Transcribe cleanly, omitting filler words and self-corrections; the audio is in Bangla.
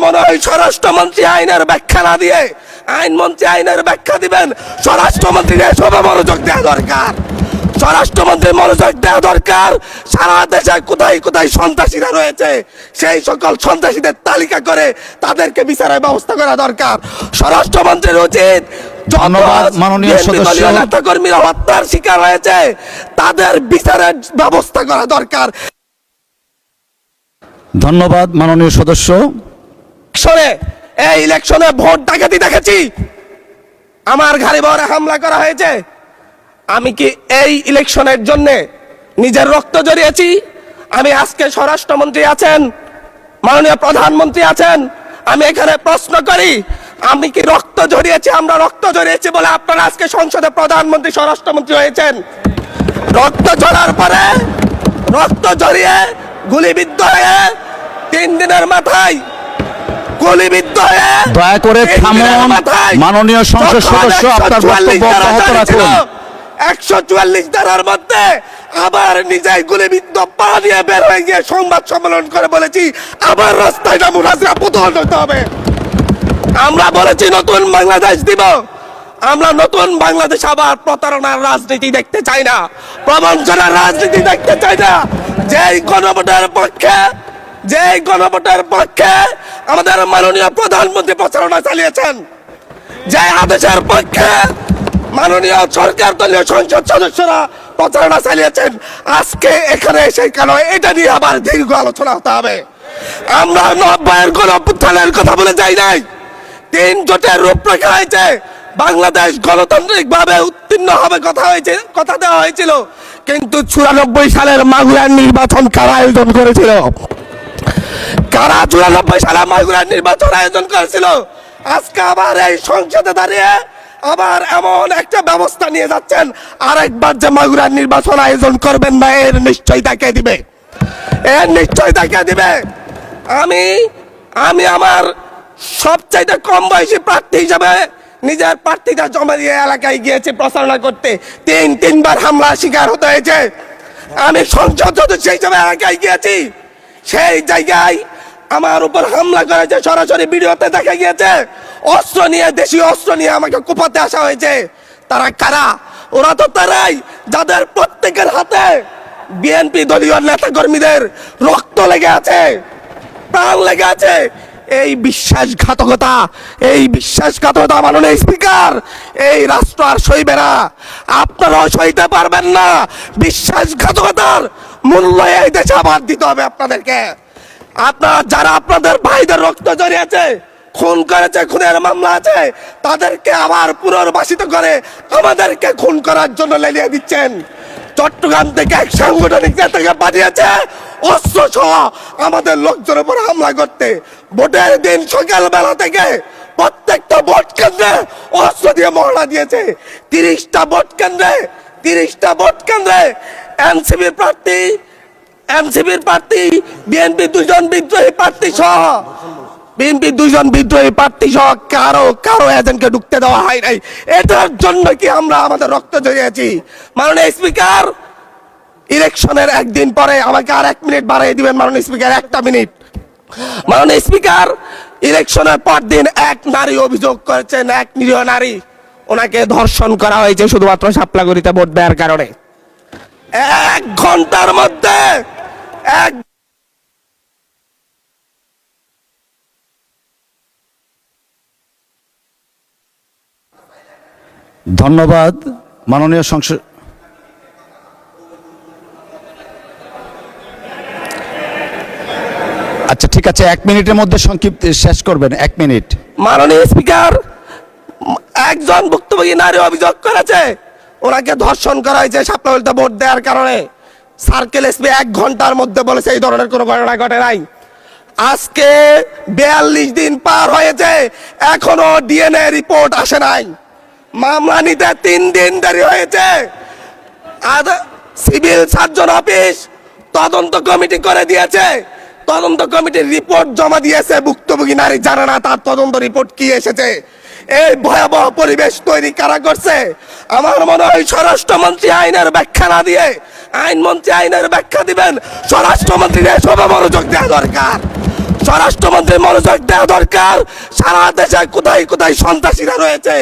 মনে হয় স্বরাষ্ট্রমন্ত্রী আইনের ব্যাখ্যা না দিয়ে আইনমন্ত্রী আইনের ব্যাখ্যা দিবেন। স্বরাষ্ট্রমন্ত্রীর এসবে মনোযোগ দেওয়া দরকার। স্বরাষ্ট্রমন্ত্রীর মনোযোগ দেওয়া দরকার। সারা দেশে কোথায় কোথায় সন্ত্রাসীরা রয়েছে সেই সকল সন্ত্রাসীদের তালিকা করে তাদেরকে বিচারের ব্যবস্থা করা দরকার। স্বরাষ্ট্রমন্ত্রীর উচিত ধন্যবাদ মাননীয় সদস্য। নেতাকর্মীরা হত্যার শিকার হয়েছে তাদের বিচারের ব্যবস্থা করা দরকার। ধন্যবাদ মাননীয় সদস্য। এই ইলেকশনে ভোট ডাকাতি দেখেছি, আমার ঘাড়ে বহরে হামলা করা হয়েছে। আমি কি এই ইলেকশনের জন্য নিজের রক্ত জড়িয়েছি? আমি আজকে স্বরাষ্ট্রমন্ত্রী আছেন, মাননীয় প্রধানমন্ত্রী আছেন, আমি এখানে প্রশ্ন করি আমি কি রক্ত জড়িয়েছি? আমরা রক্ত জড়িয়েছি বলে আপনারা আজকে সংসদে প্রধানমন্ত্রী স্বরাষ্ট্রমন্ত্রী হয়েছেন। রক্ত ঝরার পরে রক্ত জড়িয়ে গুলিবিদ্ধ হয়ে 3 দিনের মাথায় গুলিবিদ্ধ হয়ে দয়া করে থামুন মাননীয় সংসদ সদস্য, আপনার বক্তব্য অব্যাহত রাখুন। 144 ধারার মধ্যে আবার নিজেই গুলিবিদ্ধ পা দিয়ে বের হয়ে গিয়ে সংবাদ সম্মেলন করে বলেছি আবার রাস্তায় নামুন, হাসিনা পতন হতে হবে। আমরা বলেছি নতুন বাংলাদেশ দিব। আমরা নতুন বাংলাদেশ আবার প্রতারণার রাজনীতি দেখতে চাই না, প্রবঞ্চনার রাজনীতি দেখতে চাই না। যেই গণভোটের পক্ষে আমাদের মাননীয় প্রধানমন্ত্রী প্রচারণা চালিয়েছেন, যে আদেশের পক্ষে মাননীয় সরকার দলীয় সংসদ সদস্যরা প্রচারণা চালিয়েছেন, আজকে এখানে এসে কেন এটা নিয়ে আবার দীর্ঘ আলোচনা হতে হবে? আমরা 90-এর গণঅভ্যুত্থানের কথা বলে যাই নাই। 3 জোটের রূপরেখা হয়েছে, বাংলাদেশ গণতান্ত্রিক ভাবে উত্তীর্ণ হবে কথা দেওয়া হয়েছিল, কিন্তু 94 সালের মাগুরার নির্বাচন কারা আয়োজন করেছিল? কারা 94 সালে মাগুরার নির্বাচন আয়োজন করেছিল? আজকে আবার এই সংসদে দাঁড়িয়ে আবার এমন একটা ব্যবস্থা নিয়ে যাচ্ছেন, আরেকবার যে মাগুরার নির্বাচন আয়োজন করবেন না এর নিশ্চয়তা কে দিবে? এর নিশ্চয়তা কে দিবে? আমি আমার সবচাইতে কম বয়সী প্রার্থী হিসাবে নিজের প্রার্থীটা জমা দিয়ে এলাকায় গিয়েছি প্রচারণা করতে। 3বার হামলা শিকার হতে হয়েছে। আমি সংসদ সদস্য হিসাবে এলাকায় গিয়েছি, সেই জায়গায় আমার উপর হামলা করেছে, সরাসরি ভিডিওতে দেখা গিয়েছে। অস্ত্র নিয়ে, দেশীয় অস্ত্র নিয়ে আমাকে কোপাতে আসা হয়েছে। তারা কারা? ওরা তো তারাই যাদের প্রত্যেকের হাতে বিএনপি দলীয় নেতা কর্মীদের রক্ত লেগে আছে, প্রাণ লেগে আছে। এই বিশ্বাসঘাতকতা মাননীয় স্পিকার, এই রাষ্ট্র আর সইবে না, আপনারাও সইতে পারবেন না। বিশ্বাসঘাতকতার মূল্য এই দেশে আবার দিতে হবে আপনাদেরকে। আপনারা যারা আপনাদের ভাইদের রক্ত জড়িয়েছে, খুন করেছে, খুনের মামলা আছে, তাদেরকে আবার পুনর্বাসিত করে আমাদেরকে খুন করার জন্য লেলিয়ে দিচ্ছেন। চট্টগ্রাম থেকে এক সাংগঠনিক নেতাকে পাঠিয়েছে অস্ত্র সহ আমাদের লোকজনের উপর হামলা করতে। ভোটের দিন সকালবেলা থেকে প্রত্যেকটা ভোট কেন্দ্রে অস্ত্র দিয়ে মহড়া দিয়েছে। 30টা ভোট কেন্দ্রে এনসিপির প্রার্থী, বিএনপি 2 জন বিদ্রোহী প্রার্থী সহ কারো এজেন্টকে ঢুকতে দেওয়া হয় নাই। এটার জন্য কি আমরা আমাদের রক্ত জড়িয়েছি? মাননীয় স্পিকার, ইলেকশনের একদিন পরে আমাকে আর 1 মিনিট বাড়িয়ে দিবেন মাননীয় স্পিকার, 1টা মিনিট। মাননীয় স্পিকার, ইলেকশনের পর দিন এক নারী অভিযোগ করেছেন, এক নিরীহ নারী, ওনাকে ধর্ষণ করা হয়েছে শুধুমাত্র শাপলাগুড়িতে ভোট দেওয়ার কারণে। 1 ঘন্টার মধ্যে ধন্যবাদ মাননীয় সংসদ। আচ্ছা ঠিক আছে, 1 মিনিটের মধ্যে সংক্ষিপ্ত শেষ করবেন, 1 মিনিট। মাননীয় স্পিকার, একজন ভুক্তভোগী নারী অভিযোগ করেছে ওনাকে ধর্ষণ করা হয়েছে শাপলাগুড়িতে ভোট দেওয়ার কারণে। সার্কেল এসপি 1 ঘন্টার মধ্যে বলেছে এই ধরনের কোনো ঘটনা ঘটে নাই। আজকে 42 দিন পার হয়েছে, এখনো ডিএনএ রিপোর্ট আসে নাই। মামলা নিতে 3 দিন দেরি হয়েছে। সিভিল সার্জন অফিস তদন্ত কমিটি করে দিয়েছে, তদন্ত কমিটির রিপোর্ট জমা দিয়েছে। ভুক্তভোগী নারী জানে না তার তদন্ত রিপোর্ট কি এসেছে। এই ভয়াবহ পরিবেশ তৈরি কারা করছে? আমার মনে হয় স্বরাষ্ট্রমন্ত্রী আইনের ব্যাখ্যা না দিয়ে আইনমন্ত্রী আইনের ব্যাখ্যা দিবেন। স্বরাষ্ট্রমন্ত্রীর এসবে মনোযোগ দেওয়া দরকার। স্বরাষ্ট্রমন্ত্রীর মনোযোগ দেওয়া দরকার। সারা দেশে কোথায় কোথায় সন্ত্রাসীরা রয়েছে।